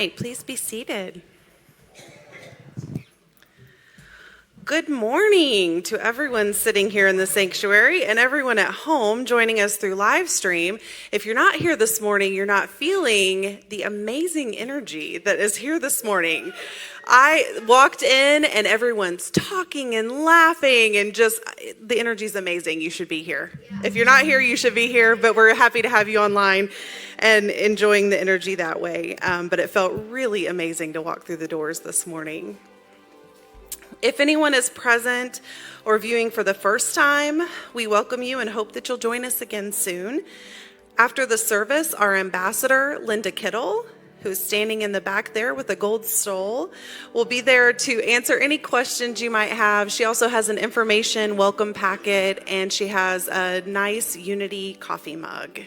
right, please be seated. Good morning to everyone sitting here in the sanctuary and everyone at home joining us through live stream. If you're not here this morning, you're not feeling the amazing energy that is here this morning. I walked in and everyone's talking and laughing and just the energy's amazing. You should be here. If you're not here, you should be here, but we're happy to have you online and enjoying the energy that way. But it felt really amazing to walk through the doors this morning. If anyone is present or viewing for the first time, we welcome you and hope that you'll join us again soon. After the service, our ambassador, Linda Kittle, who's standing in the back there with a gold stole, will be there to answer any questions you might have. She also has an information welcome packet, and she has a nice Unity coffee mug.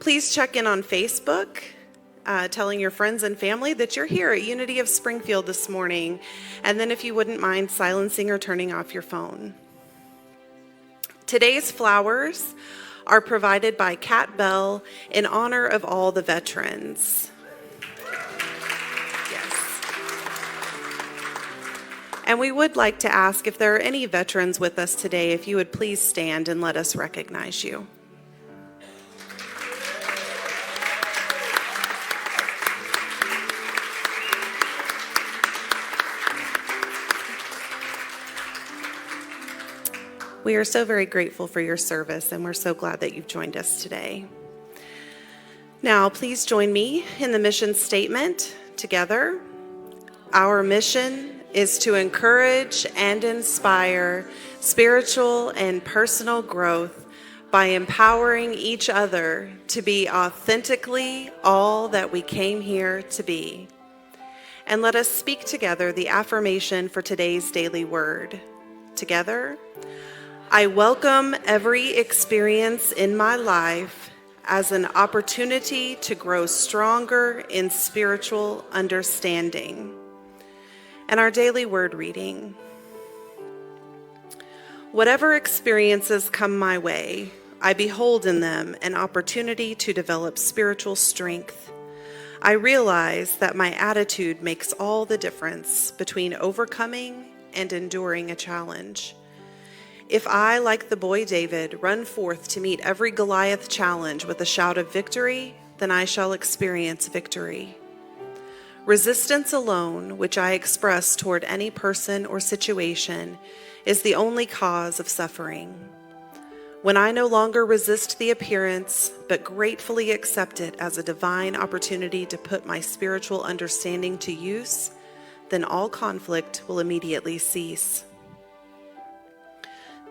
Please check in on Facebook, telling your friends and family that you're here at Unity of Springfield this morning. And then if you wouldn't mind silencing or turning off your phone. Today's flowers are provided by Cat Bell in honor of all the veterans. Yes. And we would like to ask if there are any veterans with us today, if you would please stand and let us recognize you. We are so very grateful for your service, and we're so glad that you've joined us today. Now, please join me in the mission statement together. Our mission is to encourage and inspire spiritual and personal growth by empowering each other to be authentically all that we came here to be. And let us speak together the affirmation for today's daily word. Together, I welcome every experience in my life as an opportunity to grow stronger in spiritual understanding. And our daily word reading. Whatever experiences come my way, I behold in them an opportunity to develop spiritual strength. I realize that my attitude makes all the difference between overcoming and enduring a challenge. If I, like the boy David, run forth to meet every Goliath challenge with a shout of victory, then I shall experience victory. Resistance alone, which I express toward any person or situation, is the only cause of suffering. When I no longer resist the appearance, but gratefully accept it as a divine opportunity to put my spiritual understanding to use, then all conflict will immediately cease.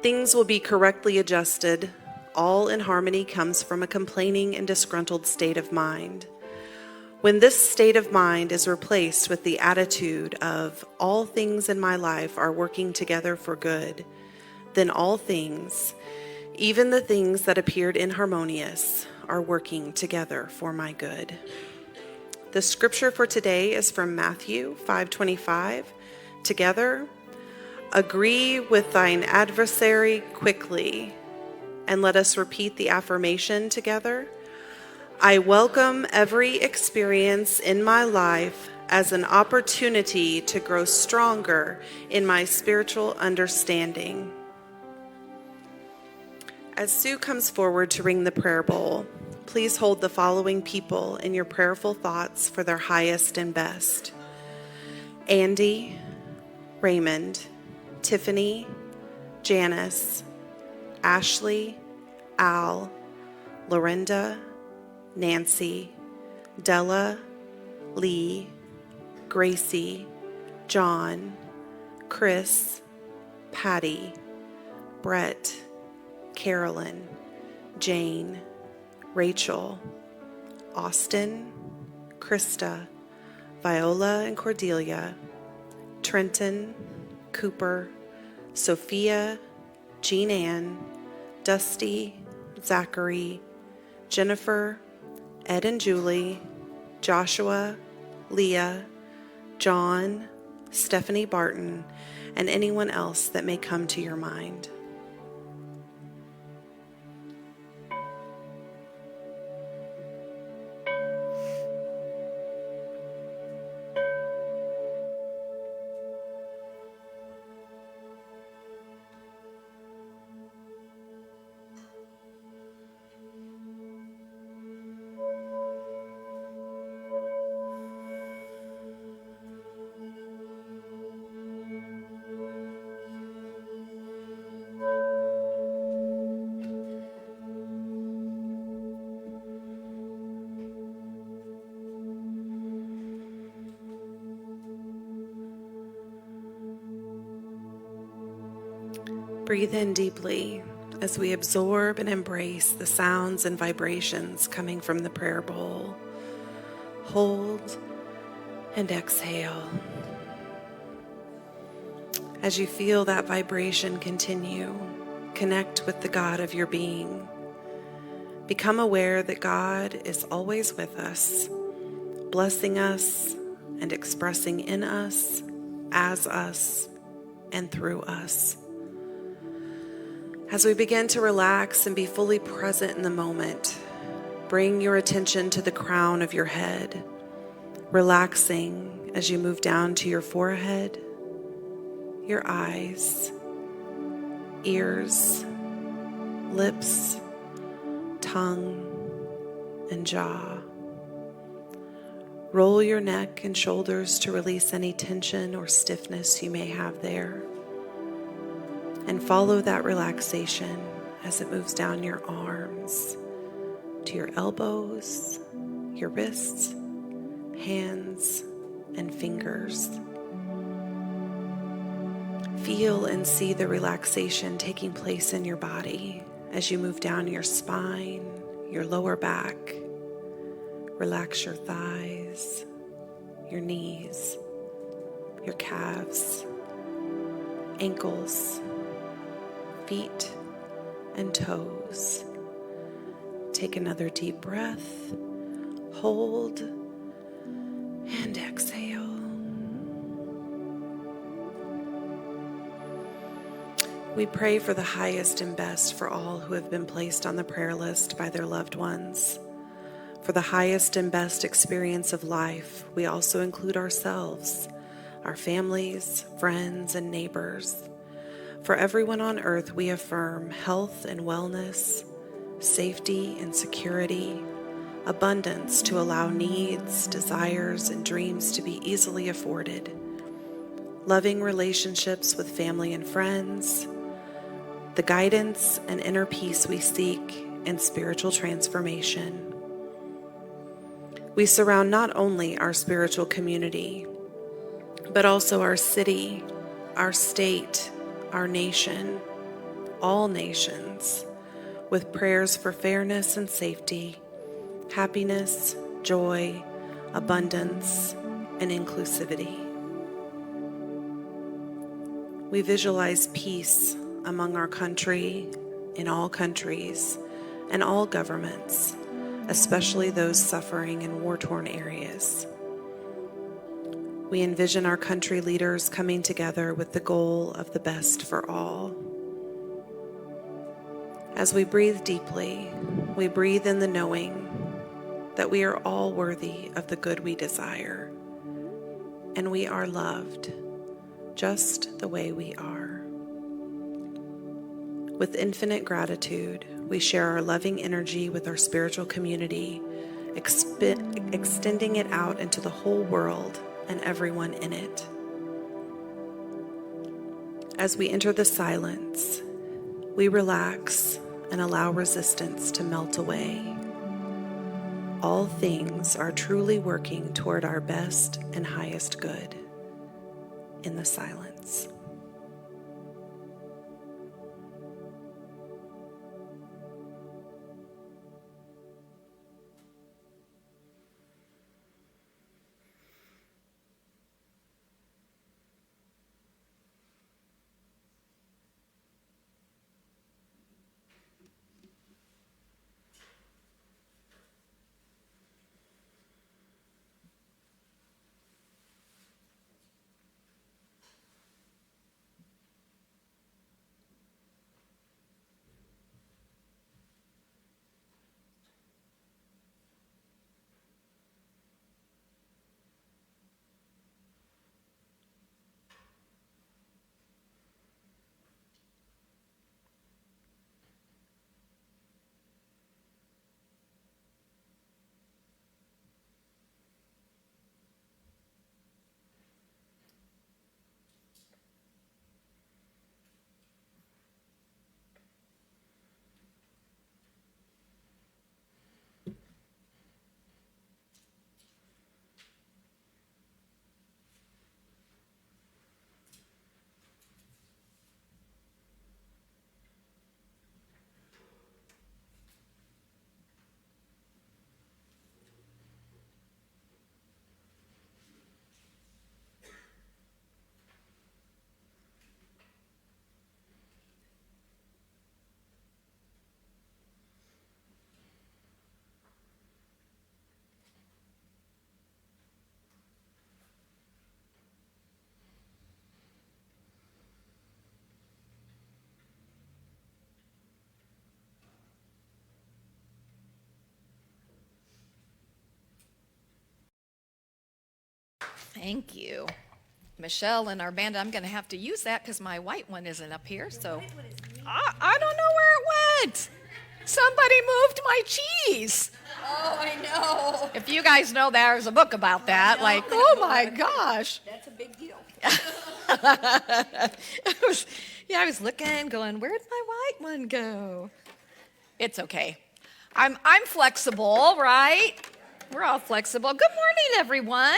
Things will be correctly adjusted. All in harmony comes from a complaining and disgruntled state of mind. When this state of mind is replaced with the attitude of all things in my life are working together for good, then all things, even the things that appeared inharmonious, are working together for my good. The scripture for today is from Matthew 5:25. Together, agree with thine adversary quickly. And let us repeat the affirmation together. I welcome every experience in my life as an opportunity to grow stronger in my spiritual understanding. As Sue comes forward to ring the prayer bowl, please hold the following people in your prayerful thoughts for their highest and best. Andy, Raymond, Tiffany, Janice, Ashley, Al, Lorinda, Nancy, Della, Lee, Gracie, John, Chris, Patty, Brett, Carolyn, Jane, Rachel, Austin, Krista, Viola and Cordelia, Trenton, Cooper, Sophia, Jean Ann, Dusty, Zachary, Jennifer, Ed and Julie, Joshua, Leah, John, Stephanie Barton, and anyone else that may come to your mind. Breathe in deeply as we absorb and embrace the sounds and vibrations coming from the prayer bowl. Hold and exhale. As you feel that vibration continue, connect with the God of your being. Become aware that God is always with us, blessing us and expressing in us, as us, and through us. As we begin to relax and be fully present in the moment, bring your attention to the crown of your head, relaxing as you move down to your forehead, your eyes, ears, lips, tongue, and jaw. Roll your neck and shoulders to release any tension or stiffness you may have there. And follow that relaxation as it moves down your arms to your elbows, your wrists, hands, and fingers. Feel and see the relaxation taking place in your body as you move down your spine, your lower back. Relax your thighs, your knees, your calves, ankles, feet, and toes. Take another deep breath, hold, and exhale. We pray for the highest and best for all who have been placed on the prayer list by their loved ones. For the highest and best experience of life, we also include ourselves, our families, friends, and neighbors. For everyone on earth, we affirm health and wellness, safety and security, abundance to allow needs, desires, and dreams to be easily afforded, loving relationships with family and friends, the guidance and inner peace we seek, and spiritual transformation. We surround not only our spiritual community, but also our city, our state, our nation, all nations, with prayers for fairness and safety, happiness, joy, abundance, and inclusivity. We visualize peace among our country, in all countries, and all governments, especially those suffering in war-torn areas. We envision our country leaders coming together with the goal of the best for all. As we breathe deeply, we breathe in the knowing that we are all worthy of the good we desire, and we are loved just the way we are. With infinite gratitude, we share our loving energy with our spiritual community, extending it out into the whole world and everyone in it. As we enter the silence, we relax and allow resistance to melt away. All things are truly working toward our best and highest good in the silence. Thank you. Michelle and our band, I'm going to have to use that because my white one isn't up here. So I don't know where it went. Somebody moved my cheese. Oh, I know. If you guys know, there's a book about that. Like, oh my gosh. That's a big deal. I was looking, going, where'd my white one go? It's okay. I'm flexible, right? We're all flexible. Good morning, everyone.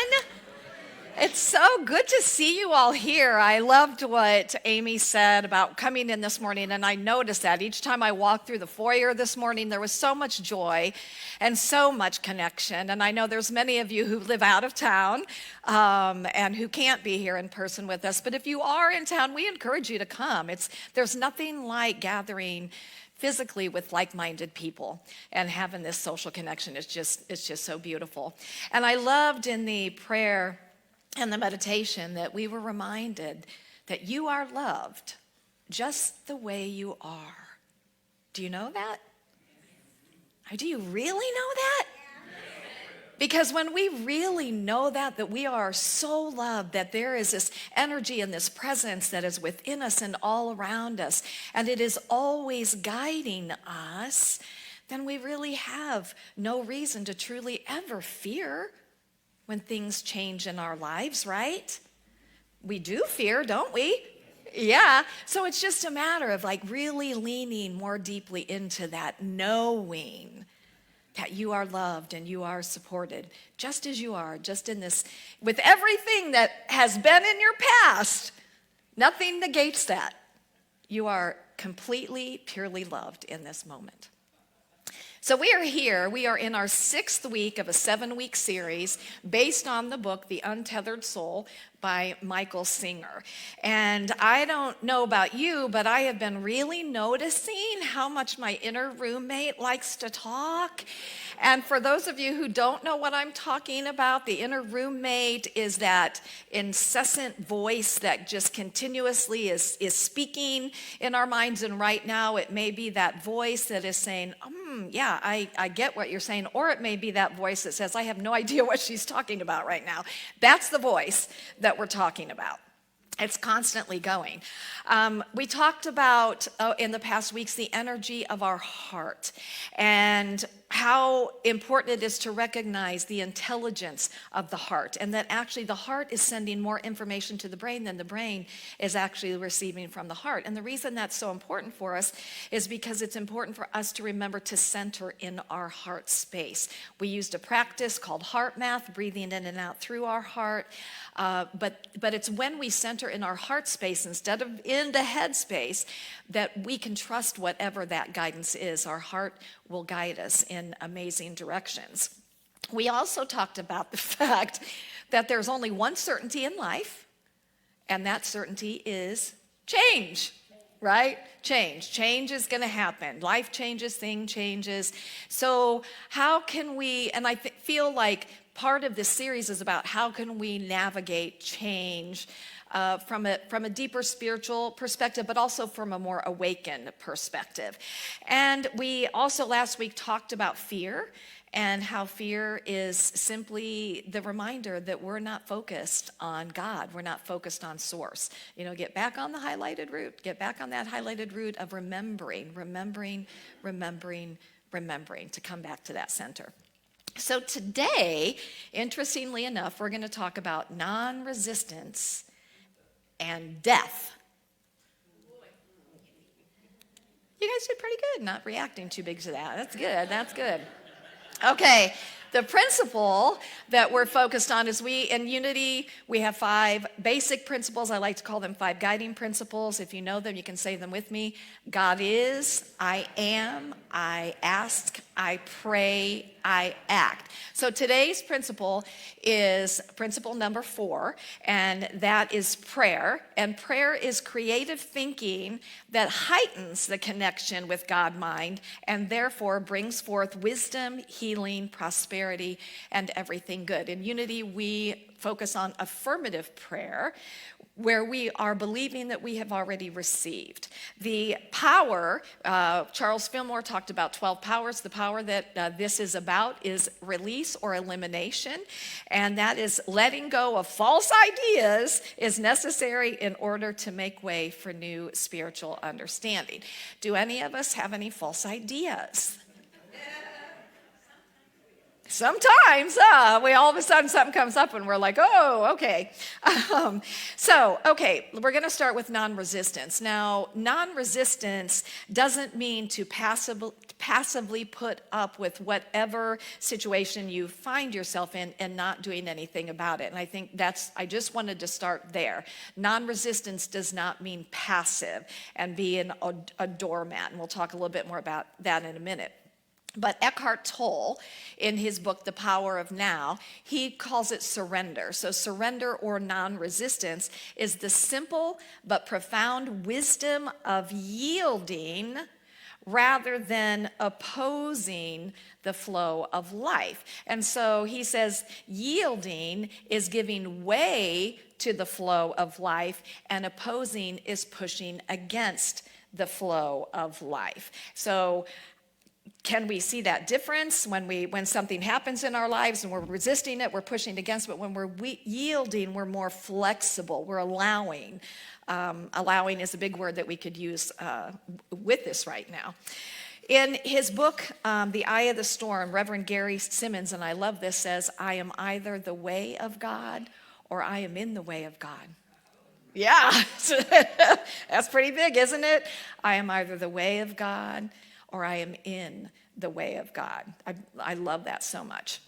It's so good to see you all here. I loved what Amy said about coming in this morning, and I noticed that each time I walked through the foyer this morning, there was so much joy and so much connection. And I know there's many of you who live out of town and who can't be here in person with us. But if you are in town, we encourage you to come. There's nothing like gathering physically with like-minded people and having this social connection. It's just so beautiful. And I loved in the prayer and the meditation that we were reminded that you are loved just the way you are. Do you know that? Do you really know that? Because when we really know that we are so loved, that there is this energy and this presence that is within us and all around us, and it is always guiding us, then we really have no reason to truly ever fear when things change in our lives, right? We do fear, don't we? Yeah. So it's just a matter of like really leaning more deeply into that, knowing that you are loved and you are supported just as you are, just in this, with everything that has been in your past. Nothing negates that. You are completely, purely loved in this moment. So we are here. We are in our 6th week of a 7-week series based on the book, The Untethered Soul, by Michael Singer. And I don't know about you, but I have been really noticing how much my inner roommate likes to talk. And for those of you who don't know what I'm talking about, the inner roommate is that incessant voice that just continuously is speaking in our minds. And right now, it may be that voice that is saying, yeah, I get what you're saying. Or it may be that voice that says, I have no idea what she's talking about right now. That's the voice that we're talking about. It's constantly going. We talked about, in the past weeks, the energy of our heart and how important it is to recognize the intelligence of the heart, and that actually the heart is sending more information to the brain than the brain is actually receiving from the heart. And the reason that's so important for us is because it's important for us to remember to center in our heart space. We used a practice called heart math, breathing in and out through our heart. But it's when we center in our heart space instead of in the head space that we can trust whatever that guidance is. Our heart will guide us in amazing directions. We also talked about the fact that there's only one certainty in life, and that certainty is change, right? Change is going to happen. Life changes, thing changes. So how can we, and I feel like part of this series is about how can we navigate change from a deeper spiritual perspective, but also from a more awakened perspective. And we also last week talked about fear and how fear is simply the reminder that we're not focused on God. We're not focused on source. Get back on the highlighted route. Get back on that highlighted route of remembering to come back to that center. So today, interestingly enough, we're going to talk about non-resistance and death. You guys did pretty good, not reacting too big to that. That's good. Okay, the principle that we're focused on is in Unity, we have 5 basic principles. I like to call them 5 guiding principles. If you know them, you can say them with me. God is, I am, I ask, I pray, I act. So today's principle is principle number 4, and that is prayer. And prayer is creative thinking that heightens the connection with God-mind and therefore brings forth wisdom, healing, prosperity, and everything good. In Unity, we focus on affirmative prayer, where we are believing that we have already received. The power, Charles Fillmore talked about 12 powers. The power that this is about is release or elimination, and that is letting go of false ideas is necessary in order to make way for new spiritual understanding. Do any of us have any false ideas? Sometimes, we all of a sudden something comes up and we're like, oh, okay. We're going to start with non-resistance. Now, non-resistance doesn't mean to passively put up with whatever situation you find yourself in and not doing anything about it. And I think I just wanted to start there. Non-resistance does not mean passive and being a doormat. And we'll talk a little bit more about that in a minute. But Eckhart Tolle, in his book, The Power of Now, he calls it surrender. So surrender or non-resistance is the simple but profound wisdom of yielding rather than opposing the flow of life. And so he says yielding is giving way to the flow of life, and opposing is pushing against the flow of life. So can we see that difference when something happens in our lives and we're resisting it, we're pushing against it? When we're yielding, we're more flexible, we're allowing. Allowing is a big word that we could use with this right now. In his book, The Eye of the Storm, Reverend Gary Simmons, and I love this, says, I am either the way of God or I am in the way of God. Yeah, that's pretty big, isn't it? I am either the way of God or I am in the way of God. I love that so much.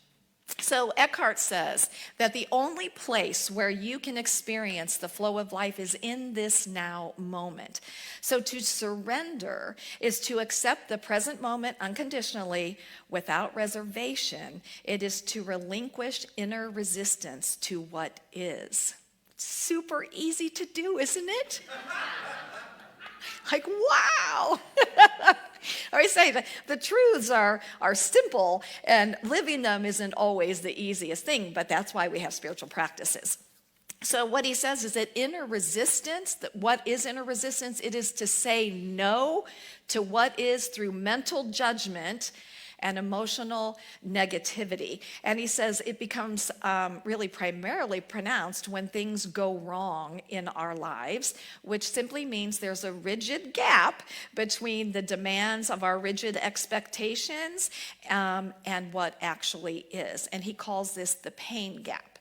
So Eckhart says that the only place where you can experience the flow of life is in this now moment. So to surrender is to accept the present moment unconditionally without reservation. It is to relinquish inner resistance to what is. Super easy to do, isn't it? Like, wow. I always say that the truths are simple, and living them isn't always the easiest thing, but that's why we have spiritual practices. So what he says is that inner resistance, what is inner resistance? It is to say no to what is through mental judgment and emotional negativity. And he says it becomes really primarily pronounced when things go wrong in our lives, which simply means there's a rigid gap between the demands of our rigid expectations and what actually is. And he calls this the pain gap.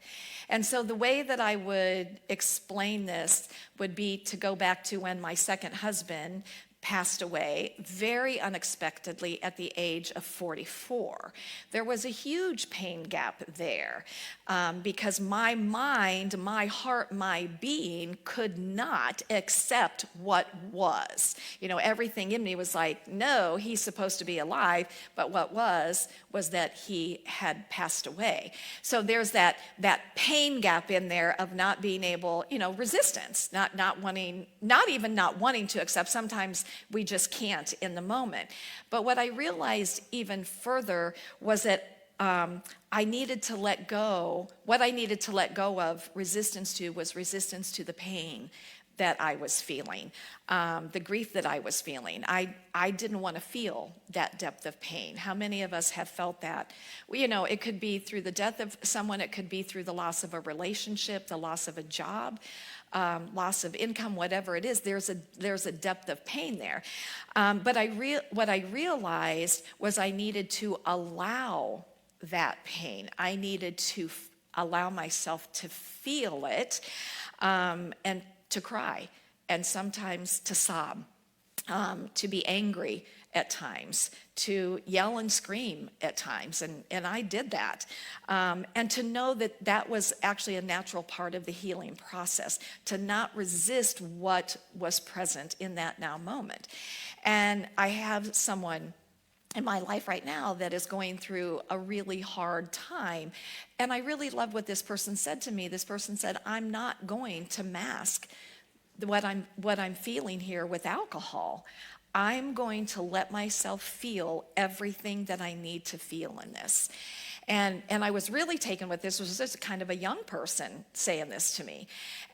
And so the way that I would explain this would be to go back to when my second husband passed away very unexpectedly at the age of 44. There was a huge pain gap there because my mind, my heart, my being could not accept what was. You know, everything in me was like, no, he's supposed to be alive, but what was that he had passed away. So there's that pain gap in there of not being able, resistance, not wanting to accept. Sometimes we just can't in the moment. But what I realized even further was that I needed to let go. What I needed to let go of resistance to was resistance to the pain that I was feeling, the grief that I was feeling. I didn't want to feel that depth of pain. How many of us have felt that? Well, it could be through the death of someone. It could be through the loss of a relationship, the loss of a job, loss of income, whatever it is. There's a depth of pain there. But what I realized was I needed to allow that pain. I needed to allow myself to feel it and to cry, and sometimes to sob, to be angry at times, to yell and scream at times, and I did that. And to know that was actually a natural part of the healing process, to not resist what was present in that now moment. And I have someone in my life right now that is going through a really hard time. And I really love what this person said to me. This person said, I'm not going to mask what I'm feeling here with alcohol. I'm going to let myself feel everything that I need to feel in this. And I was really taken with this. It was just kind of a young person saying this to me.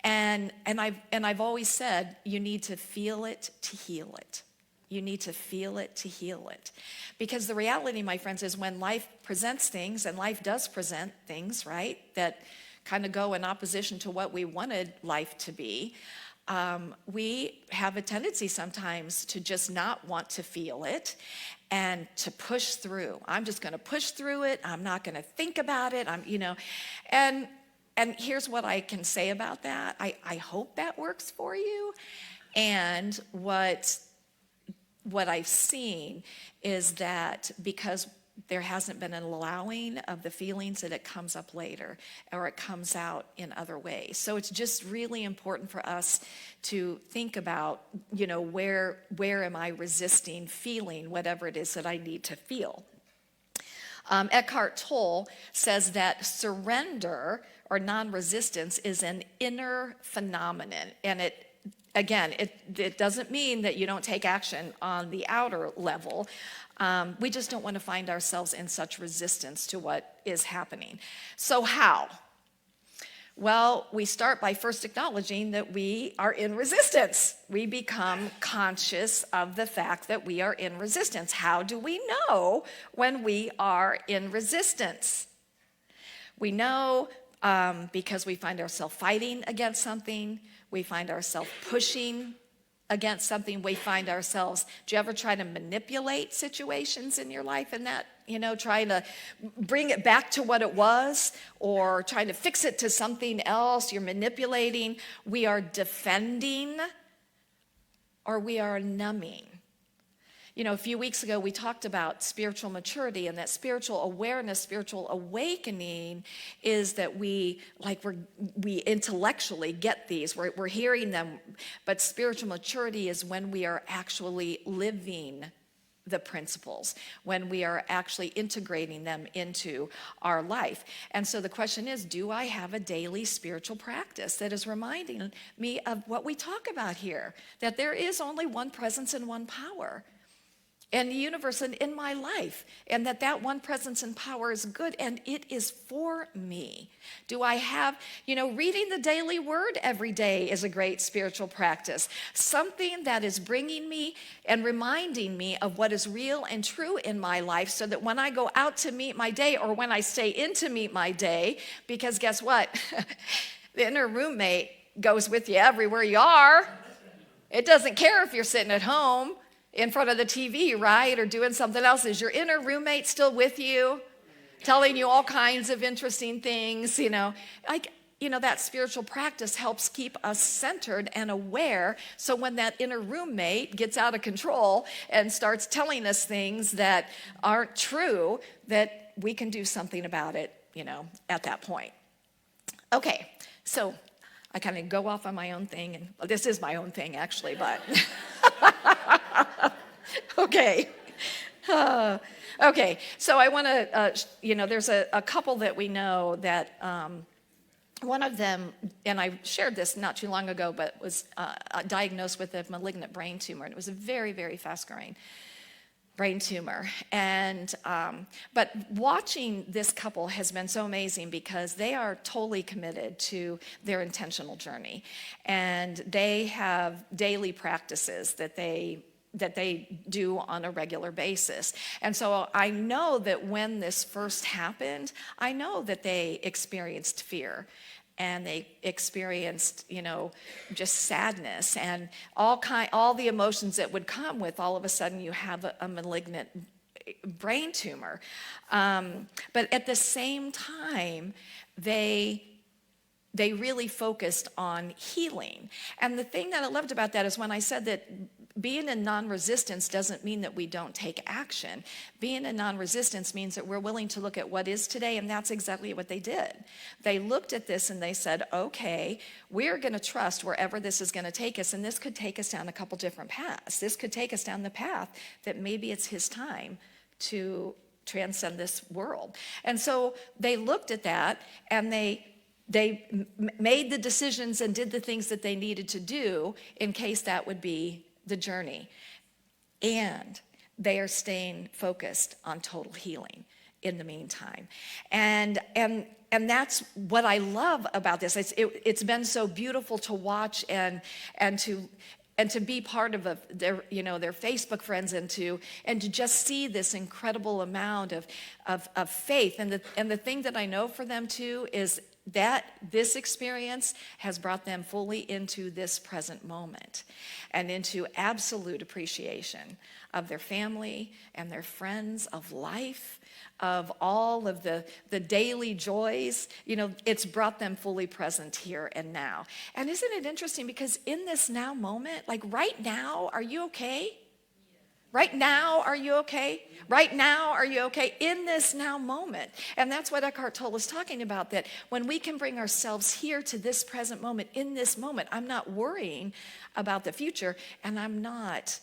And I've always said, you need to feel it to heal it. You need to feel it to heal it. Because the reality, my friends, is when life presents things, and life does present things, right, that kind of go in opposition to what we wanted life to be, we have a tendency sometimes to just not want to feel it and to push through. I'm just going to push through it. I'm not going to think about it. And here's what I can say about that. I hope that works for you. And what I've seen is that because there hasn't been an allowing of the feelings, that it comes up later or it comes out in other ways. So it's just really important for us to think about, where am I resisting feeling whatever it is that I need to feel. Eckhart Tolle says that surrender or non-resistance is an inner phenomenon, and it doesn't mean that you don't take action on the outer level. We just don't want to find ourselves in such resistance to what is happening. So how? Well, we start by first acknowledging that we are in resistance. We become conscious of the fact that we are in resistance. How do we know when we are in resistance? We know because we find ourselves fighting against something. We find ourselves pushing against something. We find ourselves, do you ever try to manipulate situations in your life and that, trying to bring it back to what it was or trying to fix it to something else? You're manipulating. We are defending or we are numbing. A few weeks ago, we talked about spiritual maturity, and that spiritual awareness, spiritual awakening is that we intellectually get these. We're hearing them, but spiritual maturity is when we are actually living the principles, when we are actually integrating them into our life. And so the question is, do I have a daily spiritual practice that is reminding me of what we talk about here, that there is only one presence and one power in the universe and in my life, and that one presence and power is good, and it is for me. Do I have, reading the daily word every day is a great spiritual practice, something that is bringing me and reminding me of what is real and true in my life, so that when I go out to meet my day, or when I stay in to meet my day, because guess what? The inner roommate goes with you everywhere you are. It doesn't care if you're sitting at home in front of the TV, right, or doing something else. Is your inner roommate still with you, telling you all kinds of interesting things? That spiritual practice helps keep us centered and aware, so when that inner roommate gets out of control and starts telling us things that aren't true, that we can do something about it, at that point. Okay, so I kind of go off on my own thing, and well, this is my own thing actually, but okay. Okay, so I want to, there's a couple that we know that one of them, and I shared this not too long ago, but was diagnosed with a malignant brain tumor, and it was a very, very fast-growing brain tumor. And but watching this couple has been so amazing, because they are totally committed to their intentional journey, and they have daily practices that they do on a regular basis. And so I know that when this first happened, I know that they experienced fear, and they experienced, just sadness and all the emotions that would come with all of a sudden you have a malignant brain tumor. But at the same time, they really focused on healing. And the thing that I loved about that is when I said that being in non-resistance doesn't mean that we don't take action. Being in non-resistance means that we're willing to look at what is today, and that's exactly what they did. They looked at this and they said, okay, we're going to trust wherever this is going to take us, and this could take us down a couple different paths. This could take us down the path that maybe it's his time to transcend this world. And so they looked at that, and they made the decisions and did the things that they needed to do in case that would be the journey. And they are staying focused on total healing. in the meantime. And that's what I love about this. It's been so beautiful to watch and to be part of their Facebook friends and to just see this incredible amount of faith. And the thing that I know for them too is that this experience has brought them fully into this present moment and into absolute appreciation of their family and their friends, of life, of all of the daily joys. It's brought them fully present here and now. And isn't it interesting, because in this now moment, like right now, are you okay? Right now, are you okay? Right now, are you okay? In this now moment. And that's what Eckhart Tolle was talking about, that when we can bring ourselves here to this present moment, in this moment, I'm not worrying about the future, and I'm not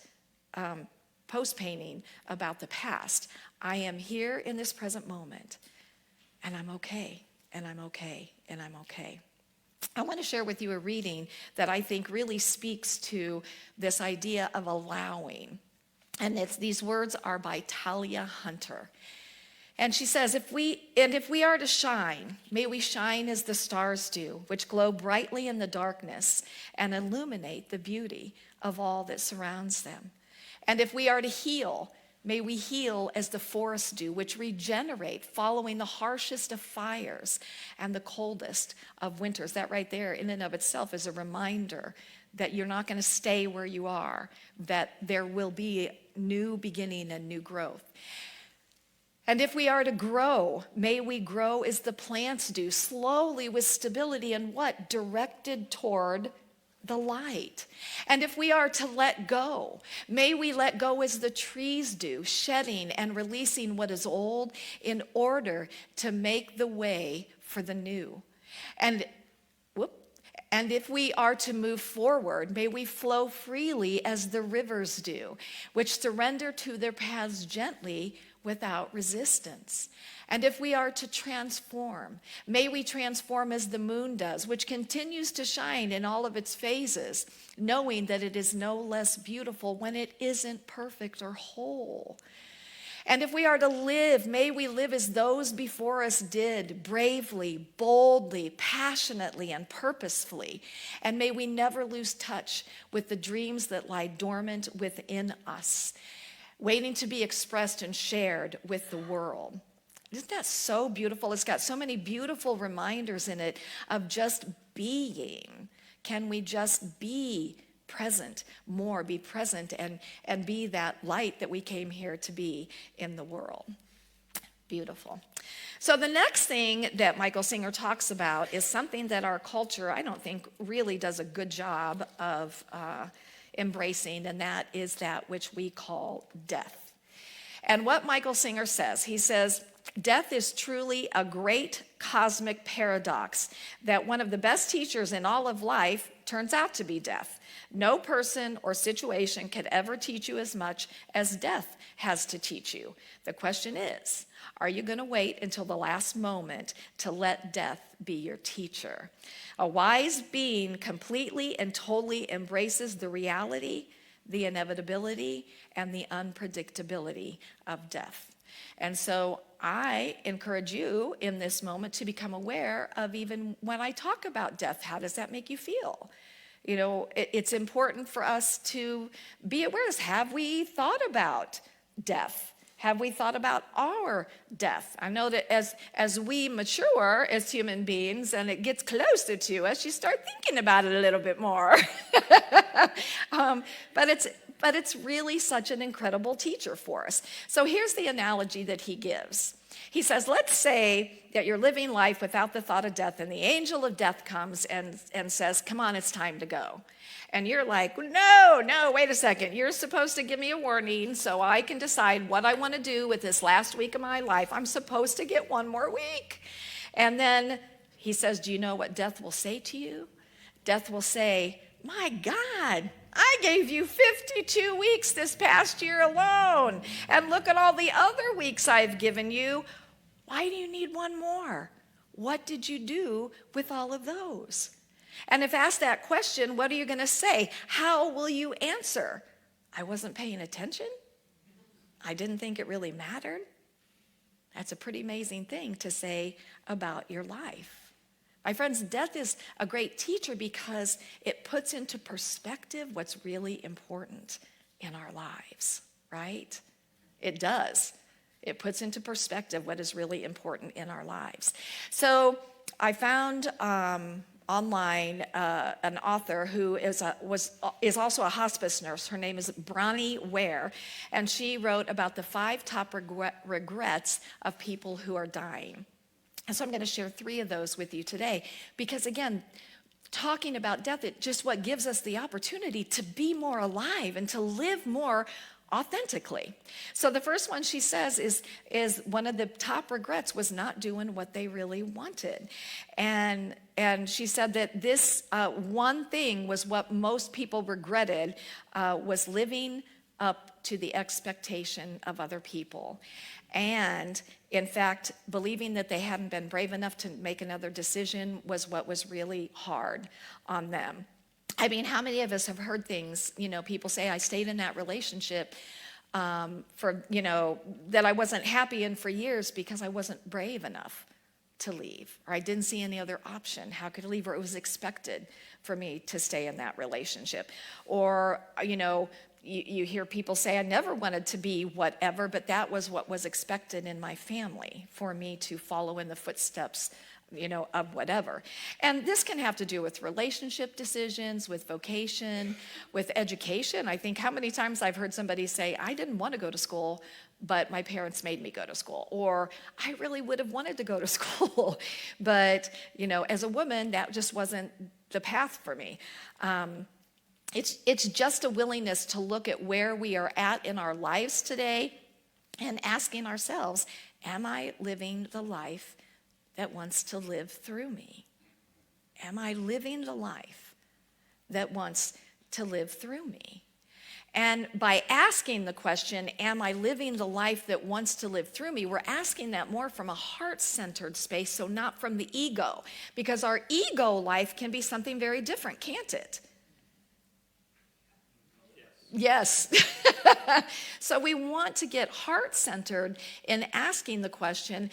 post-painting about the past. I am here in this present moment, and I'm okay, and I'm okay, and I'm okay. I want to share with you a reading that I think really speaks to this idea of allowing. And these words are by Talia Hunter. And she says, if we are to shine, may we shine as the stars do, which glow brightly in the darkness and illuminate the beauty of all that surrounds them. And if we are to heal, may we heal as the forests do, which regenerate following the harshest of fires and the coldest of winters. That right there in and of itself is a reminder that you're not going to stay where you are, that there will be new beginning and new growth. And if we are to grow, may we grow as the plants do, slowly with stability and what? Directed toward the light. And if we are to let go, may we let go as the trees do, shedding and releasing what is old in order to make the way for the new. And if we are to move forward, may we flow freely as the rivers do, which surrender to their paths gently without resistance. And if we are to transform, may we transform as the moon does, which continues to shine in all of its phases, knowing that it is no less beautiful when it isn't perfect or whole. And if we are to live, may we live as those before us did, bravely, boldly, passionately, and purposefully. And may we never lose touch with the dreams that lie dormant within us, waiting to be expressed and shared with the world. Isn't that so beautiful? It's got so many beautiful reminders in it of just being. Can we just be present more, be present and be that light that we came here to be in the world? Beautiful. So the next thing that Michael Singer talks about is something that our culture, I don't think, really does a good job of embracing, and that is that which we call death. And what Michael Singer says, he says, death is truly a great cosmic paradox that one of the best teachers in all of life turns out to be death. No person or situation could ever teach you as much as death has to teach you. The question is, are you going to wait until the last moment to let death be your teacher? A wise being completely and totally embraces the reality, the inevitability, and the unpredictability of death. And so I encourage you in this moment to become aware of, even when I talk about death, how does that make you feel? You know, it's important for us to be aware. Have we thought about death? Have we thought about our death? I know that as we mature as human beings and it gets closer to us, you start thinking about it a little bit more. But it's really such an incredible teacher for us. So here's the analogy that he gives. He says, let's say that you're living life without the thought of death, and the angel of death comes and says, come on, it's time to go. And you're like, no, wait a second. You're supposed to give me a warning so I can decide what I want to do with this last week of my life. I'm supposed to get one more week. And then he says, do you know what death will say to you? Death will say, my God, I gave you 52 weeks this past year alone. And look at all the other weeks I've given you. Why do you need one more? What did you do with all of those? And if asked that question, what are you going to say? How will you answer? I wasn't paying attention. I didn't think it really mattered. That's a pretty amazing thing to say about your life. My friends, death is a great teacher because it puts into perspective what's really important in our lives, right? It does. It puts into perspective what is really important in our lives. So I found online an author who is also a hospice nurse. Her name is Bronnie Ware, and she wrote about the 5 top regrets of people who are dying. And so I'm going to share 3 of those with you today because, again, talking about death, it just what gives us the opportunity to be more alive and to live more authentically. So the first one she says is one of the top regrets was not doing what they really wanted. And she said that this one thing was what most people regretted was living up to the expectation of other people. And in fact, believing that they hadn't been brave enough to make another decision was what was really hard on them. I mean, how many of us have heard things, people say, I stayed in that relationship that I wasn't happy in for years because I wasn't brave enough to leave, or I didn't see any other option. How could I leave? Or it was expected for me to stay in that relationship. Or, you hear people say, I never wanted to be whatever, but that was what was expected in my family for me to follow in the footsteps of whatever. And this can have to do with relationship decisions, with vocation, with education. I think how many times I've heard somebody say, I didn't want to go to school, but my parents made me go to school. Or I really would have wanted to go to school, but, as a woman, that just wasn't the path for me. It's just a willingness to look at where we are at in our lives today and asking ourselves, am I living the life that wants to live through me? Am I living the life that wants to live through me? And by asking the question, am I living the life that wants to live through me, we're asking that more from a heart-centered space, so not from the ego. Because our ego life can be something very different, can't it? Yes. So we want to get heart-centered in asking the question,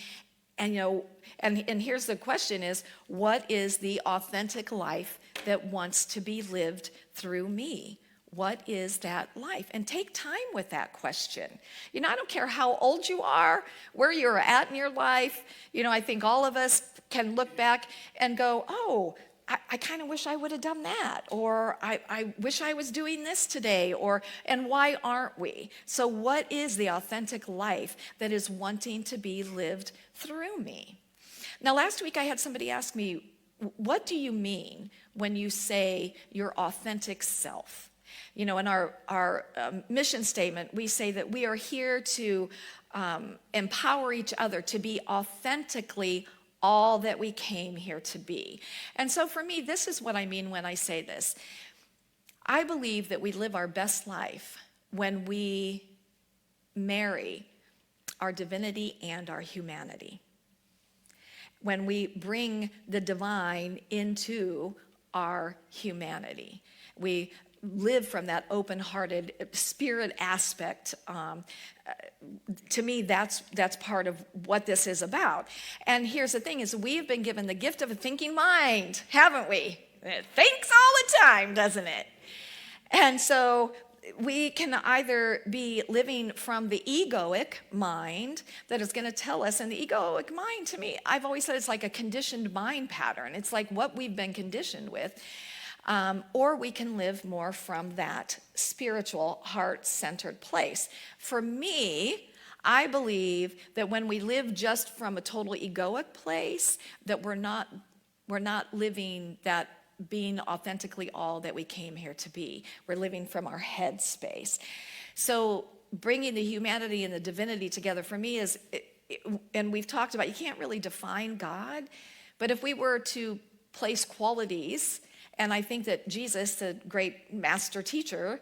and here's the question is, what is the authentic life that wants to be lived through me? What is that life? And take time with that question. I don't care how old you are, where you're at in your life. I think all of us can look back and go, oh, I kind of wish I would have done that, or I wish I was doing this today, and why aren't we? So what is the authentic life that is wanting to be lived through me? Now, last week I had somebody ask me, what do you mean when you say your authentic self? In our mission statement, we say that we are here to empower each other to be authentically all that we came here to be. And so for me, this is what I mean when I say this. I believe that we live our best life when we marry our divinity and our humanity. When we bring the divine into our humanity. We live from that open-hearted spirit aspect. To me, that's part of what this is about. And here's the thing is we have been given the gift of a thinking mind, haven't we? It thinks all the time, doesn't it? And so we can either be living from the egoic mind that is going to tell us, and the egoic mind to me, I've always said it's like a conditioned mind pattern. It's like what we've been conditioned with. Or we can live more from that spiritual, heart-centered place. For me, I believe that when we live just from a total egoic place, that we're not living that being authentically all that we came here to be. We're living from our head space. So bringing the humanity and the divinity together for me is, and we've talked about, you can't really define God, but if we were to place qualities, and I think that Jesus, the great master teacher,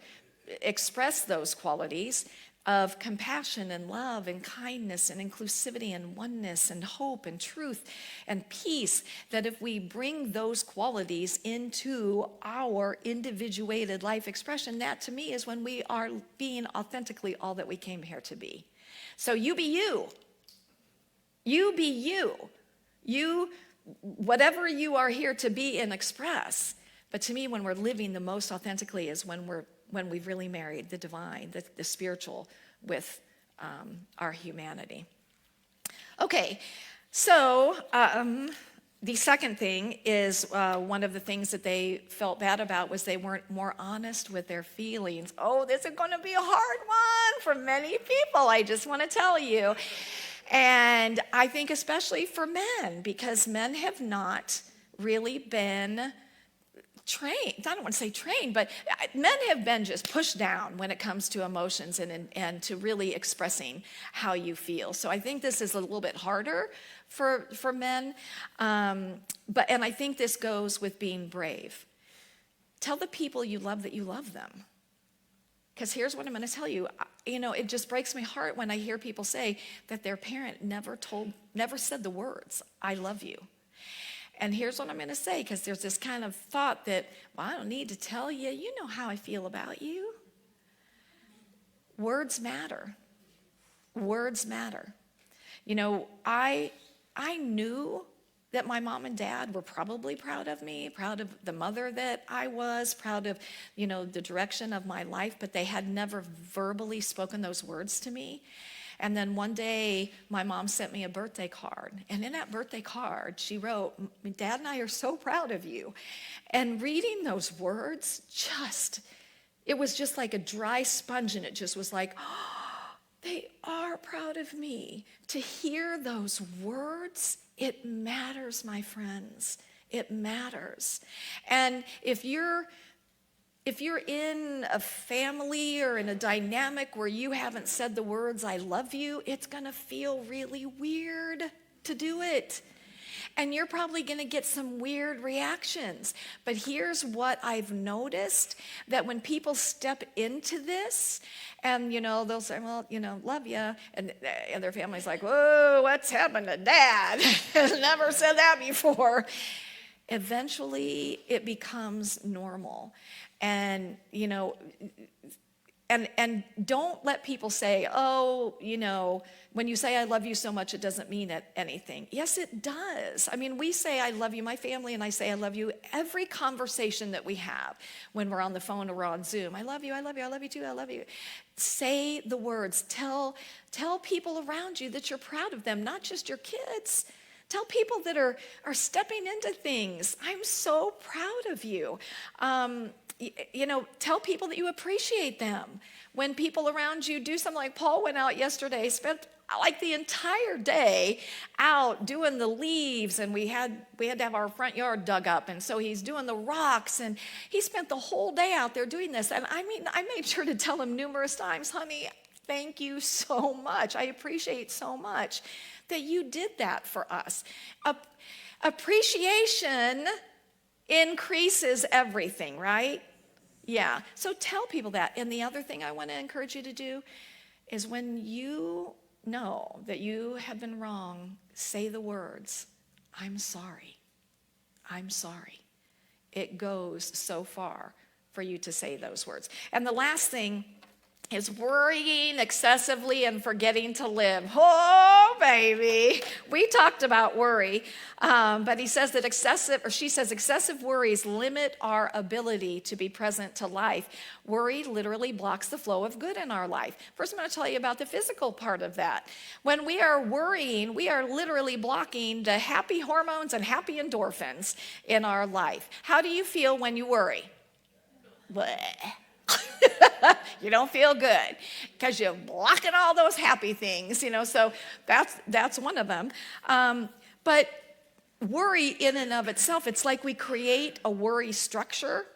expressed those qualities of compassion and love and kindness and inclusivity and oneness and hope and truth and peace, that if we bring those qualities into our individuated life expression, that to me is when we are being authentically all that we came here to be. So you be you. You be you. You, whatever you are here to be and express. But to me, when we're living the most authentically is when we've really married the divine, the spiritual with our humanity. Okay, so the second thing is one of the things that they felt bad about was they weren't more honest with their feelings. Oh, this is going to be a hard one for many people, I just want to tell you. And I think especially for men, because men have not really been trained. I don't want to say trained, but men have been just pushed down when it comes to emotions and to really expressing how you feel. So I think this is a little bit harder for men. But I think this goes with being brave. Tell the people you love that you love them. Because here's what I'm going to tell you. It just breaks my heart when I hear people say that their parent never said the words, "I love you." And here's what I'm going to say, because there's this kind of thought that, well, I don't need to tell you. You know how I feel about you. Words matter. Words matter. I knew that my mom and dad were probably proud of me, proud of the mother that I was, proud of, the direction of my life, but they had never verbally spoken those words to me. And then one day, my mom sent me a birthday card. And in that birthday card, she wrote, "Dad and I are so proud of you." And reading those words, it was just like a dry sponge. And it just was like, oh, they are proud of me. To hear those words, it matters, my friends. It matters. And if you're in a family or in a dynamic where you haven't said the words, "I love you," it's going to feel really weird to do it. And you're probably going to get some weird reactions. But here's what I've noticed, that when people step into this, and, they'll say, "Well, love you," and their family's like, "Whoa, what's happened to Dad? Never said that before." Eventually, it becomes normal. And, and don't let people say, "Oh, when you say I love you so much, it doesn't mean anything." Yes, it does. I mean, we say I love you, my family, and I say I love you every conversation that we have when we're on the phone or we're on Zoom. "I love you, I love you, I love you too, I love you." Say the words. Tell people around you that you're proud of them, not just your kids. Tell people that are stepping into things, "I'm so proud of you." Tell people that you appreciate them. When people around you do something, like Paul went out yesterday, spent like the entire day out doing the leaves, and we had to have our front yard dug up, and so he's doing the rocks, and he spent the whole day out there doing this. And I made sure to tell him numerous times, "Honey, thank you so much. I appreciate so much that you did that for us." Appreciation increases everything, right? Yeah. So tell people that. And the other thing I want to encourage you to do is, when you know that you have been wrong, say the words, "I'm sorry. I'm sorry." It goes so far for you to say those words. And the last thing is worrying excessively and forgetting to live. Oh, baby. We talked about worry, but she says excessive worries limit our ability to be present to life. Worry literally blocks the flow of good in our life. First, I'm going to tell you about the physical part of that. When we are worrying, we are literally blocking the happy hormones and happy endorphins in our life. How do you feel when you worry? Bleh. You don't feel good because you're blocking all those happy things, so that's one of them. But worry in and of itself, it's like we create a worry structure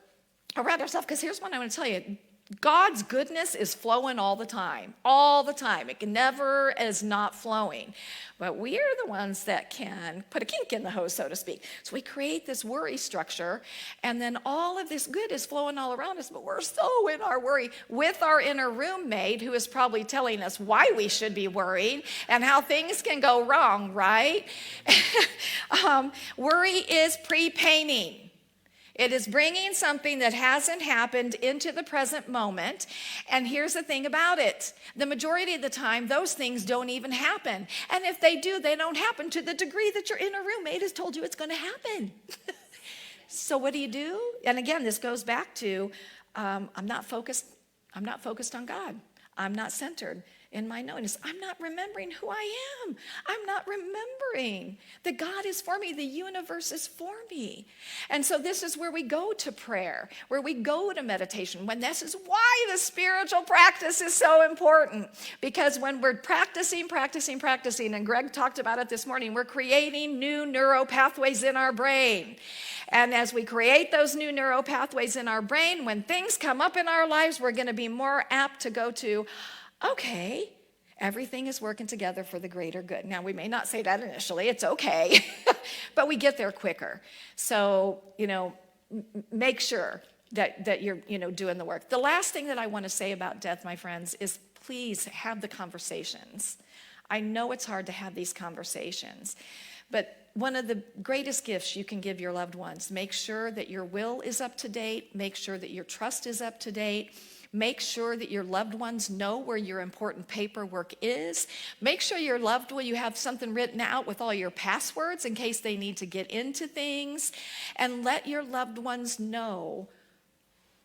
around ourselves, because here's what I want to tell you. God's goodness is flowing all the time, all the time. It never is not flowing. But we are the ones that can put a kink in the hose, so to speak. So we create this worry structure, and then all of this good is flowing all around us, but we're so in our worry with our inner roommate, who is probably telling us why we should be worried and how things can go wrong, right? Worry is pre-painting. It is bringing something that hasn't happened into the present moment. And here's the thing about it. The majority of the time, those things don't even happen. And if they do, they don't happen to the degree that your inner roommate has told you it's going to happen. So what do? And again, this goes back to I'm not focused on God. I'm not centered in my knowingness. I'm not remembering who I am. I'm not remembering that God is for me. The universe is for me. And so this is where we go to prayer, where we go to meditation. When this is why the spiritual practice is so important. Because when we're practicing, and Greg talked about it this morning, we're creating new neural pathways in our brain. And as we create those new neural pathways in our brain, when things come up in our lives, we're going to be more apt to go to, okay, everything is working together for the greater good. Now, we may not say that initially, it's okay, but we get there quicker. So, make sure that you're, doing the work. The last thing that I want to say about death, my friends, is please have the conversations. I know it's hard to have these conversations, but one of the greatest gifts you can give your loved ones, make sure that your will is up to date, make sure that your trust is up to date, make sure that your loved ones know where your important paperwork is. Make sure you have something written out with all your passwords in case they need to get into things. And let your loved ones know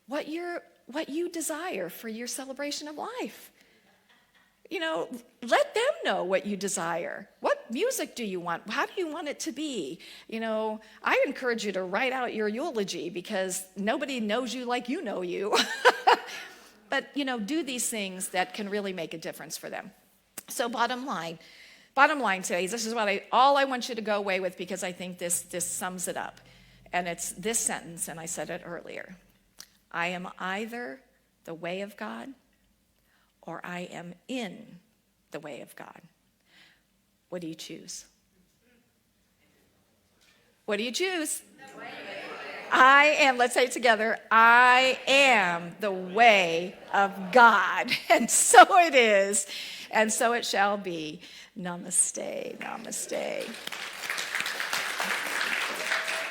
what you desire for your celebration of life. Let them know what you desire. What music do you want? How do you want it to be? I encourage you to write out your eulogy because nobody knows you like you know you. But, do these things that can really make a difference for them. So bottom line today, this is all I want you to go away with because I think this sums it up. And it's this sentence, and I said it earlier. I am either the way of God or I am in the way of God. What do you choose? What do you choose? I am, let's say it together, I am the way of God. And so it is, and so it shall be. Namaste, namaste.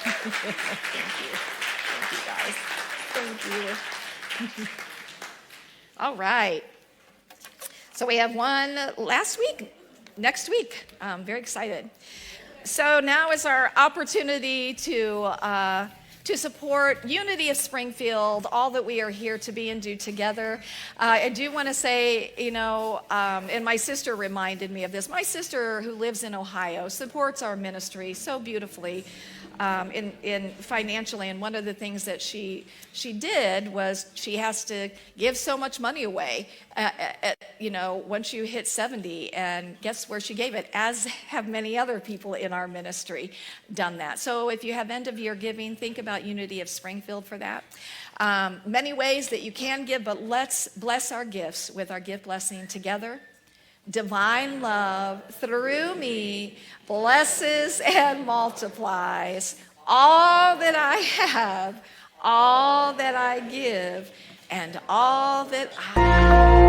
Thank you, guys. Thank you. All right. So we have one next week. I'm very excited. So now is our opportunity to support Unity of Springfield, all that we are here to be and do together. I do want to say, and my sister reminded me of this. My sister, who lives in Ohio, supports our ministry so beautifully in financially. And one of the things that she did was she has to give so much money away, once you hit 70. And guess where she gave it? As have many other people in our ministry done that. So if you have end of year giving, think about Unity of Springfield for that. Many ways that you can give, but let's bless our gifts with our gift blessing together. Divine love through me blesses and multiplies all that I have, all that I give, and all that I